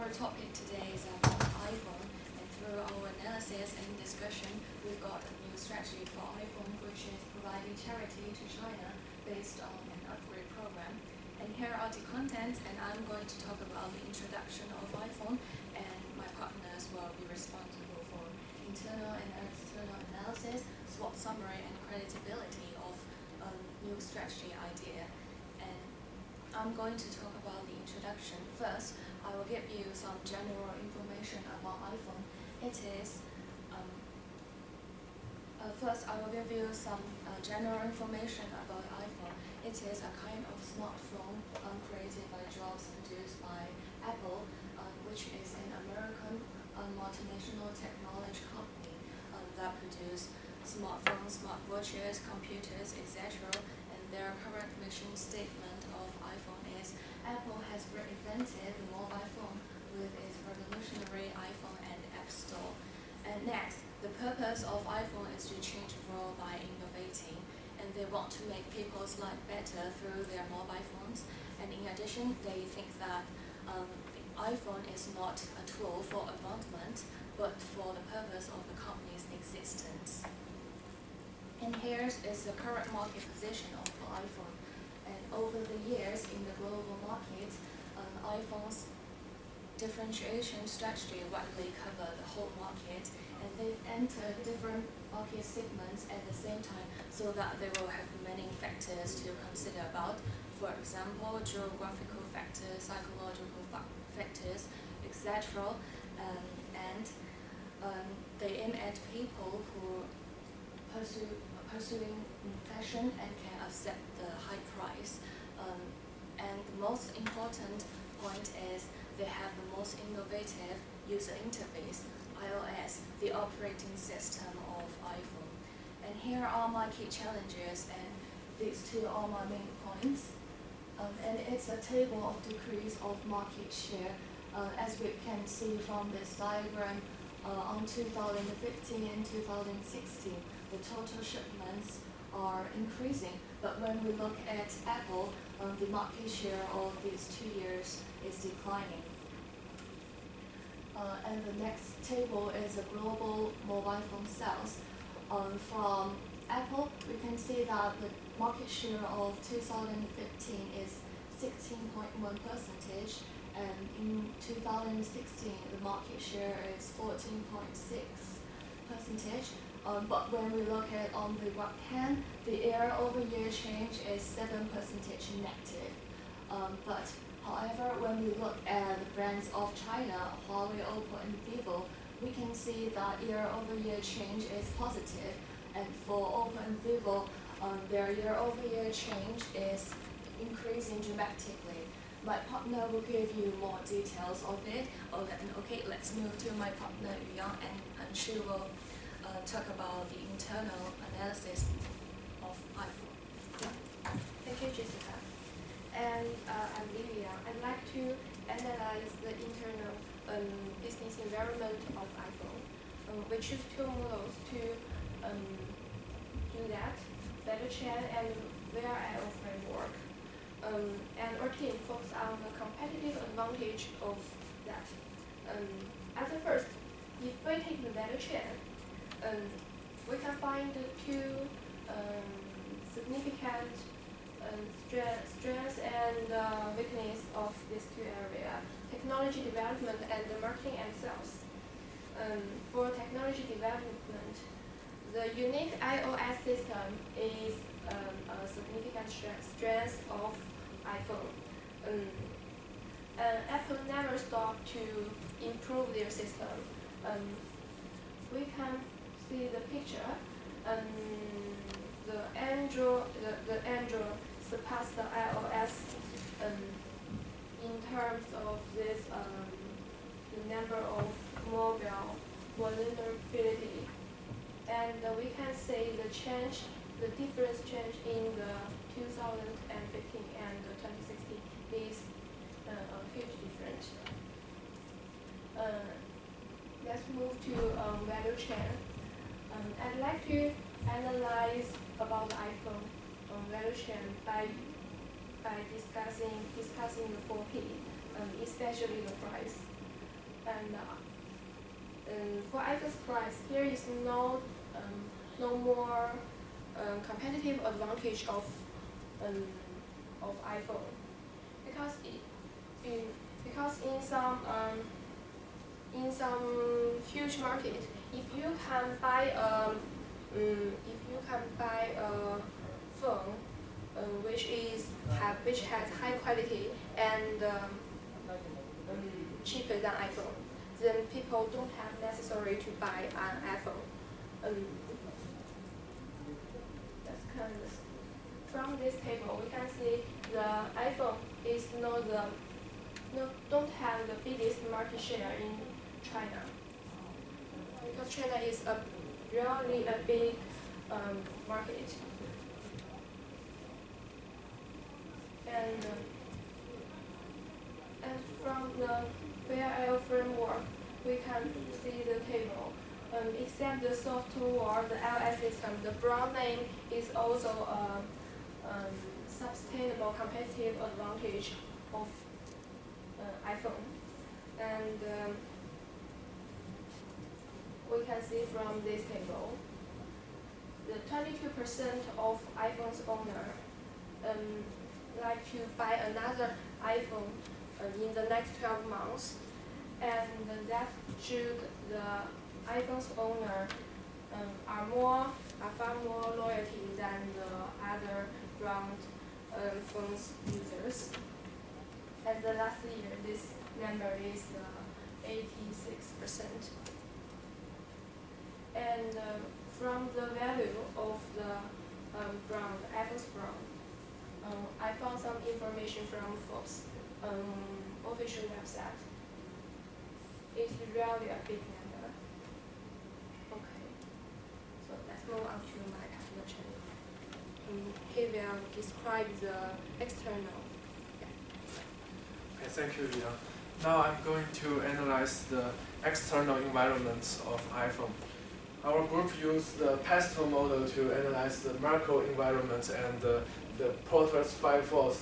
our topic today is about iPhone, and through our analysis and discussion, we've got a new strategy for iPhone, which is providing charity to China based on an upgrade program. And here are the contents, and I'm going to talk about the introduction of iPhone, and my partners will be responsible for internal and external analysis, SWOT summary, and creditability of a new strategy idea. And I'm going to talk about the introduction. First, I will give you some general information about iPhone. First, I will give you some general information about iPhone. It is a kind of smartphone created by jobs produced by Apple, which is an American multinational technology company that produce smartphones, smartwatches, computers, etc. And their current mission statement of iPhone is, Apple has reinvented the mobile phone with its revolutionary iPhone and App Store. And next, the purpose of iPhone is to change the world by innovating, and they want to make people's life better through their mobile phones. And in addition, they think that the iPhone is not a tool for advancement, but for the purpose of the company's existence. And here is the current market position of the iPhone. And over the years in the global market, iPhone's differentiation strategy widely covered the whole market, and they've entered different market segments at the same time, so that they will have many factors to consider about. For example, geographical factors, psychological factors, etc. They aim at people who pursuing fashion and can accept the high price. And the most important point is they have the most innovative user interface, iOS, the operating system of iPhone. And here are my key challenges, and these two are my main points. And it's a table of decrease of market share. As we can see from this diagram, on 2015 and 2016, the total shipments are increasing. But when we look at Apple, the market share of these 2 years is declining. And the next table is the global mobile phone sales. From Apple, we can see that the market share of 2015 is 16.1%, and in 2016, the market share is 14.6%. But when we look at on the right hand, the year-over-year change is 7% negative. But however, when we look at the brands of China, Huawei, Oppo, and Vivo, we can see that year-over-year change is positive. And for Oppo and Vivo, their year-over-year change is increasing dramatically. My partner will give you more details of it. Okay, let's move to my partner Yu Yang, and she will talk about the internal analysis of iPhone. Thank you, Jessica. And I'm Li Yang. I'd like to analyze the internal business environment of iPhone. We choose two models to do that: value chain and VRL framework. And our team focuses on the competitive advantage of that. As a first, if we take the value chain, we can find the two significant strengths and weakness of these two areas: technology development and the marketing and sales. For technology development, the unique iOS system is a significant strength of iPhone. Apple never stopped to improve their system. We can see the picture. The Android surpassed the iOS in terms of this the number of mobile vulnerability, and we can see the difference change in the 2015 and 2016 is a huge difference. Let's move to value chain. I'd like to analyze about the iPhone value chain by discussing the 4P, especially the price. And for iPhone's price, there is no more competitive advantage of iPhone, because in some huge market, if you can buy a phone which has high quality and cheaper than iPhone, then people don't have necessary to buy an iPhone. That's kind of, from this table we can see the iPhone is don't have the biggest market share in China, because China is really a big market. And from the VRL framework, we can see the table. Except the software, the iOS system, the brand name is also a sustainable competitive advantage of iPhone. And we can see from this table, the 22% of iPhone's owner like to buy another iPhone in the next 12 months, and that should the iPhone's owner are far more loyalty than the other brand phones users. And the last year, this number is 86%. And from the value of the brand, Apple's brand, I found some information from Forbes official website. It's really a big number. Okay, so let's move on to my customer channel. He will describe the external. Okay, thank you, Leon. Now I'm going to analyze the external environments of iPhone. Our group used the pastel model to analyze the macro environment and the Porter's 5-4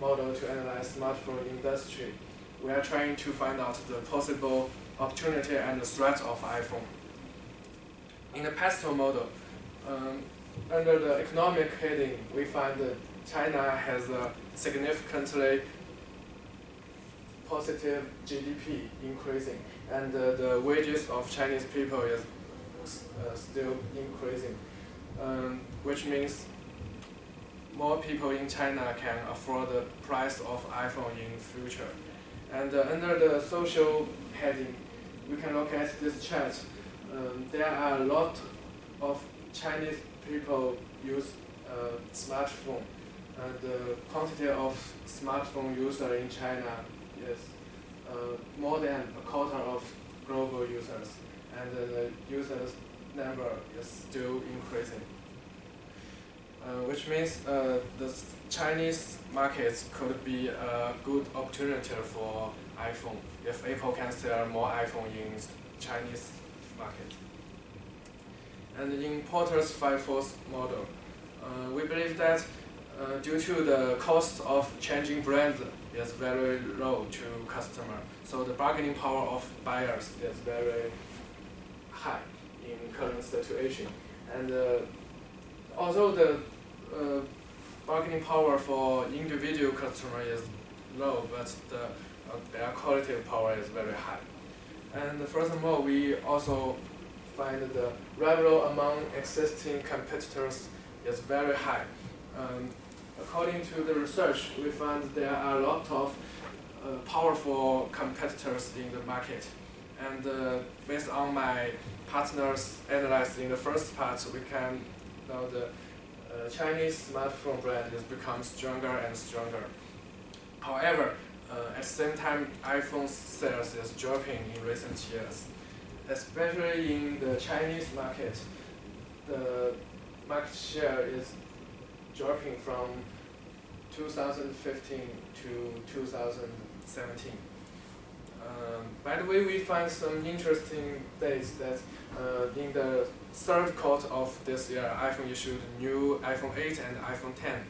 model to analyze smartphone industry. We are trying to find out the possible opportunity and the threat of iPhone. In the pastel model, under the economic heading, we find that China has a significantly positive GDP increasing, and the wages of Chinese people is still increasing, which means more people in China can afford the price of iPhone in future. And under the social heading, we can look at this chart. There are a lot of Chinese people use smartphone. The quantity of smartphone users in China is more than a quarter of global users, and the users number is still increasing. Which means the Chinese markets could be a good opportunity for iPhone if Apple can sell more iPhone in Chinese market. And in Porter's 5-4 model, we believe that due to the cost of changing brand is very low to customer, so the bargaining power of buyers is very high in current situation. And although the bargaining power for individual customer is low, but their quality power is very high. And furthermore, we also find the revenue among existing competitors is very high. According to the research, we found there are a lot of powerful competitors in the market. And based on my partners analyzed in the first part, we can know the Chinese smartphone brand has become stronger and stronger. However, at the same time, iPhone sales is dropping in recent years. Especially in the Chinese market, the market share is dropping from 2015 to 2017. By the way, we find some interesting dates that in the third quarter of this year, iPhone issued new iPhone 8 and iPhone 10,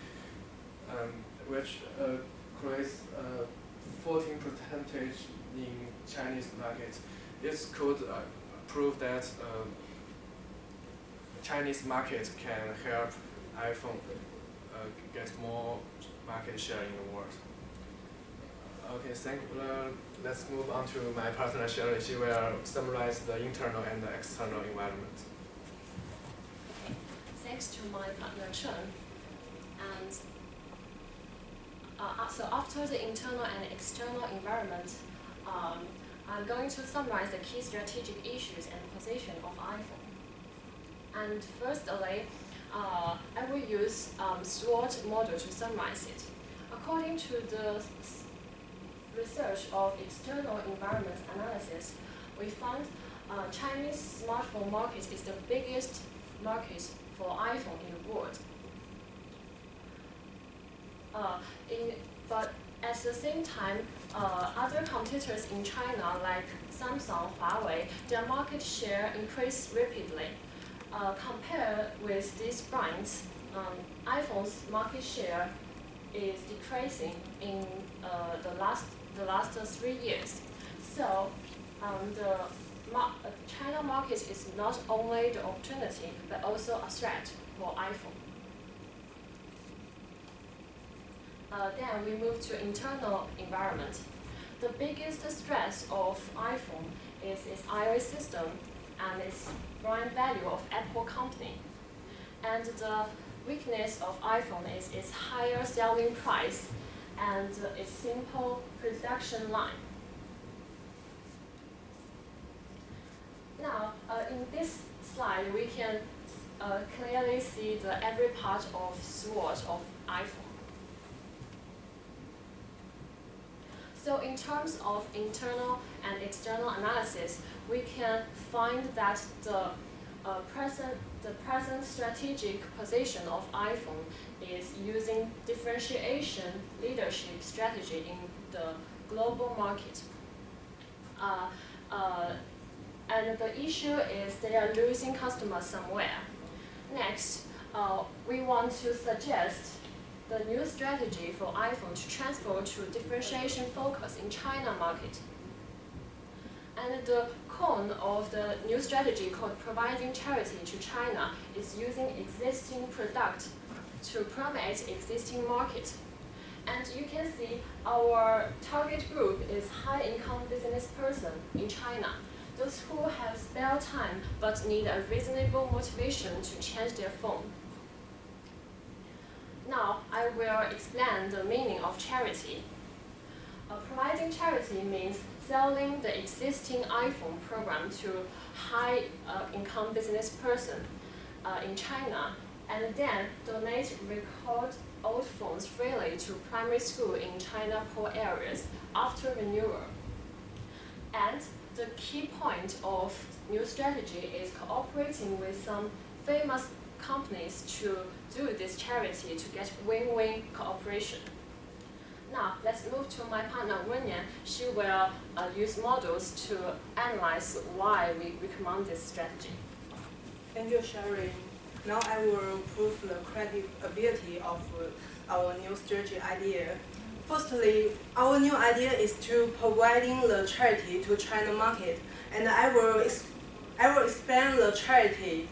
which creates 14% in Chinese market. This could prove that Chinese market can help iPhone get more market share in the world. Okay, thank you. Let's move on to my partner Shirley. She will summarize the internal and the external environment. Okay. Thanks to my partner Chen. And so after the internal and external environment, I'm going to summarize the key strategic issues and position of iPhone. And firstly, I will use SWOT model to summarize it. According to the research of external environment analysis, we found Chinese smartphone market is the biggest market for iPhone in the world. But at the same time, other competitors in China like Samsung, Huawei, their market share increased rapidly. Compared with these brands, iPhone's market share is decreasing in the last 3 years. So the China market is not only the opportunity but also a threat for iPhone. Then we move to internal environment. The biggest stress of iPhone is its iOS system and its brand value of Apple company. And the weakness of iPhone is its higher selling price and its simple production line. Now, in this slide, we can clearly see every part of SWOT of iPhone. So in terms of internal and external analysis, we can find that the present strategic position of iPhone is using differentiation leadership strategy in the global market. And the issue is they are losing customers somewhere. Next, we want to suggest the new strategy for iPhone to transfer to differentiation focus in China market. And the core of the new strategy called providing charity to China is using existing product to promote existing market. And you can see our target group is high-income business person in China, those who have spare time but need a reasonable motivation to change their phone. Now, I will explain the meaning of charity. Providing charity means selling the existing iPhone program to high-income business person in China, and then donate recalled old phones freely to primary school in China poor areas after renewal. And the key point of new strategy is cooperating with some famous companies to do this charity to get win-win cooperation. Now, let's move to my partner Wenyan. She will use models to analyze why we recommend this strategy. Thank you, Sherry. Now I will prove the credibility of our new strategy idea. Firstly, our new idea is to providing the charity to China market, and I will explain the charity's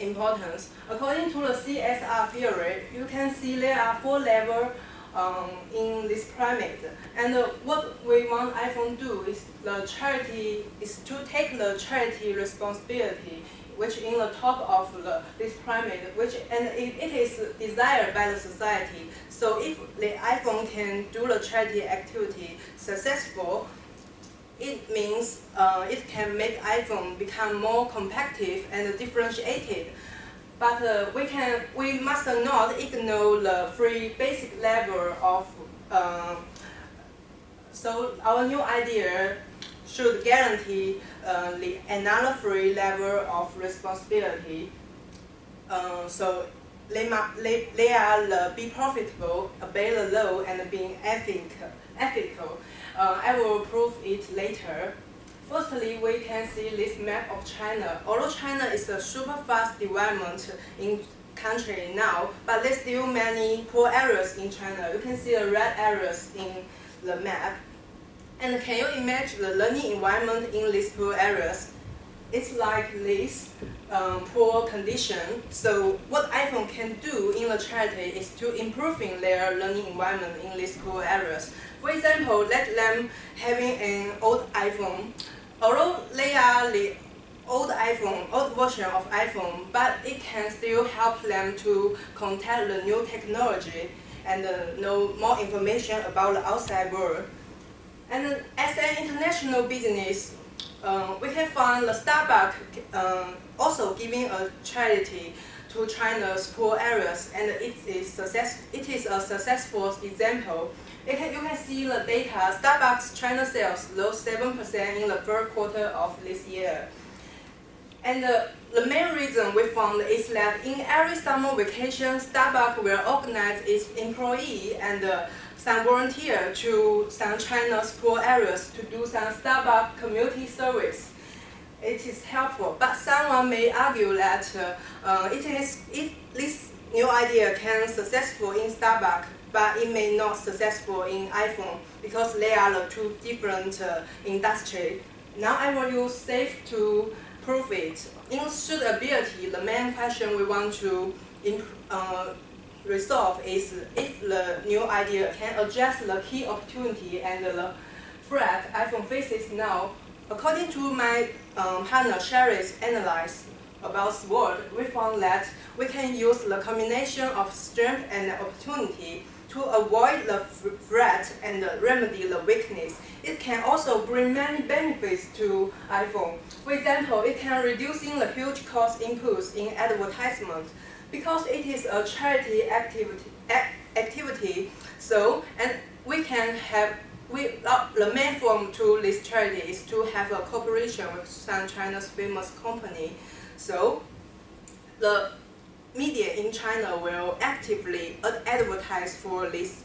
importance. According to the CSR theory, you can see there are 4 levels in this pyramid. And what we want iPhone to do is to take the charity responsibility, which in the top of this pyramid, and it is desired by the society. So if the iPhone can do the charity activity successful, it means it can make iPhone become more competitive and differentiated. But we must not ignore the 3 basic level of. So our new idea should guarantee another 3 level of responsibility. So they are be profitable, obey the law, and being ethical. I will prove it later. Firstly, we can see this map of China. Although China is a super fast development in country now, but there's still many poor areas in China. You can see the red areas in the map. And can you imagine the learning environment in these poor areas? It's like this poor condition. So what iPhone can do in the charity is to improving their learning environment in these poor areas. For example, let them having an old iPhone. Although they are the old version of iPhone, but it can still help them to contact the new technology and know more information about the outside world. And as an international business, we can find the Starbucks also giving a charity to China's poor areas, and it is a successful example. You can see the data. Starbucks China sales rose 7% in the third quarter of this year. And the main reason we found is that in every summer vacation, Starbucks will organize its employee and some volunteer to some China's poor areas to do some Starbucks community service. It is helpful, but someone may argue that this new idea can successful in Starbucks, but it may not successful in iPhone because they are the two different industry. Now I will use SAFE to prove it. In suitability, the main question we want to resolve is if the new idea can address the key opportunity and the threat iPhone faces now. According to my partner Sherry's analysis about SWOT, we found that we can use the combination of strength and opportunity to avoid the threat and remedy the weakness. It can also bring many benefits to iPhone. For example, it can reducing the huge cost inputs in advertisement because it is a charity activity. So, and we can have the main form to this charity is to have a cooperation with some China's famous company. So, the media in China will actively advertise for this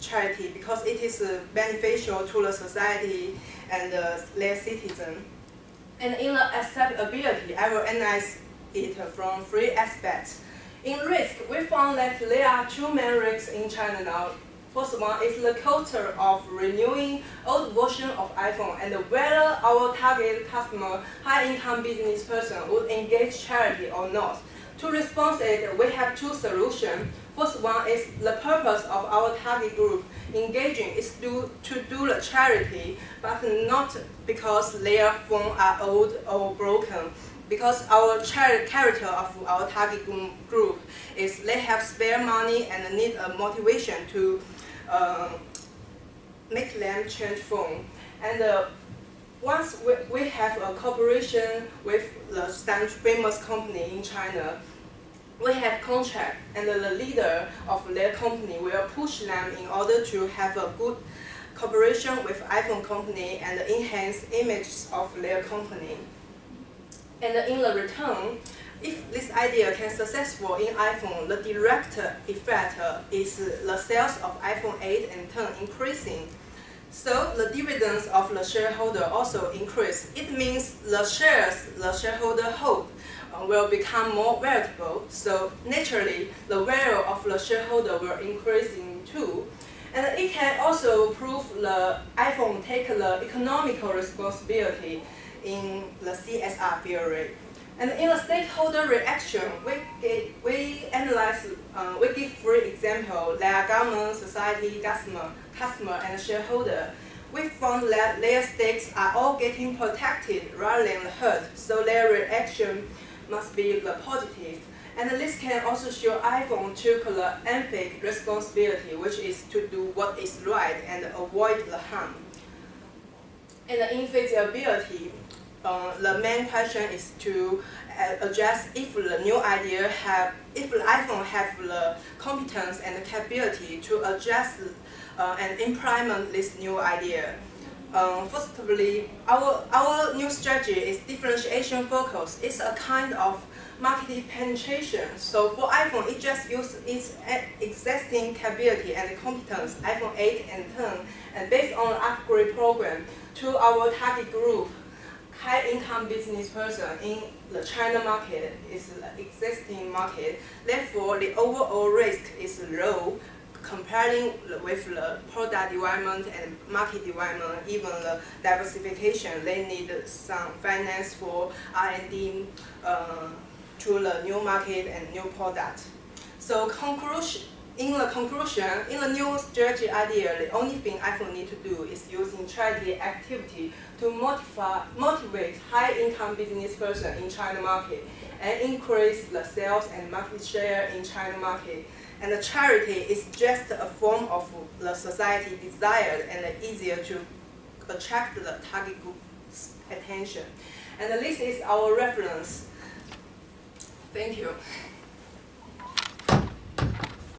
charity because it is beneficial to the society and their citizens. And in the acceptability, I will analyze it from three aspects. In risk, we found that there are two main risks in China now. First one is the culture of renewing old version of iPhone and whether our target customer, high-income business person, would engage charity or not. To respond to it, we have two solutions. First one is the purpose of our target group engaging is to do the charity, but not because their phones are old or broken. Because our character of our target group is they have spare money and need a motivation to make them change phone. And once we have a cooperation with some famous company in China, we have contract, and the leader of their company will push them in order to have a good cooperation with iPhone company and enhance images of their company. And in the return, if this idea can successful in iPhone, the direct effect is the sales of iPhone 8 and 10 increasing. So the dividends of the shareholder also increase. It means the shares the shareholder hold will become more valuable. So naturally, the value of the shareholder will increase too. And it can also prove the iPhone take the economical responsibility in the CSR theory. And in the stakeholder reaction, we analyze, we give three examples. There are government, society, customer, and shareholder. We found that their stakes are all getting protected rather than hurt, so their reaction must be the positive. And this can also show iPhone took the emphatic responsibility, which is to do what is right and avoid the harm. And the infeasibility, the main question is to address if the new idea if the iPhone have the competence and the capability to address and implement this new idea. Firstly, our new strategy is differentiation focus. It's a kind of market penetration. So for iPhone, it just uses its existing capability and competence, iPhone 8 and 10, and based on the upgrade program to our target group, high-income business person in the China market is the existing market. Therefore, the overall risk is low comparing with the product development and market development, even the diversification, they need some finance for R&D to the new market and new product. So in the new strategy idea, the only thing iPhone need to do is using charity activity to motivate high-income business person in China market and increase the sales and market share in China market. And the charity is just a form of the society desired and easier to attract the target group's attention. And this is our reference. Thank you.